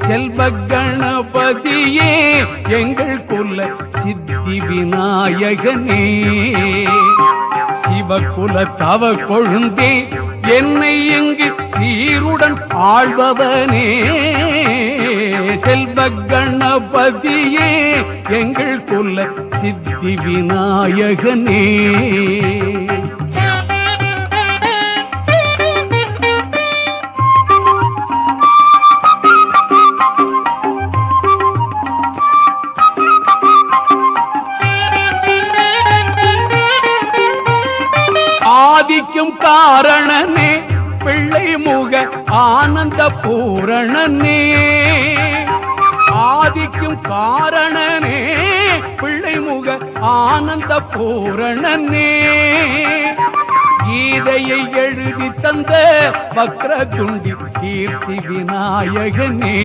செல்வ கணபதியே எங்கள் குல சித்தி விநாயகனே, சிவகுல தவ கொழுந்தே என்னை எங்கு சீருடன் ஆழ்பவனே, செல்வ கணபதியே எங்கள் குல சித்தி விநாயகனே. ஆதிக்கும் காரணனே பிள்ளை முக ஆனந்த பூரணனே, ஆதிக்கும் காரணனே பிள்ளை முக ஆனந்த பூரணனே, கீதையை எழுதி தந்த வக்ரதுண்டி கீர்த்தி விநாயகனே.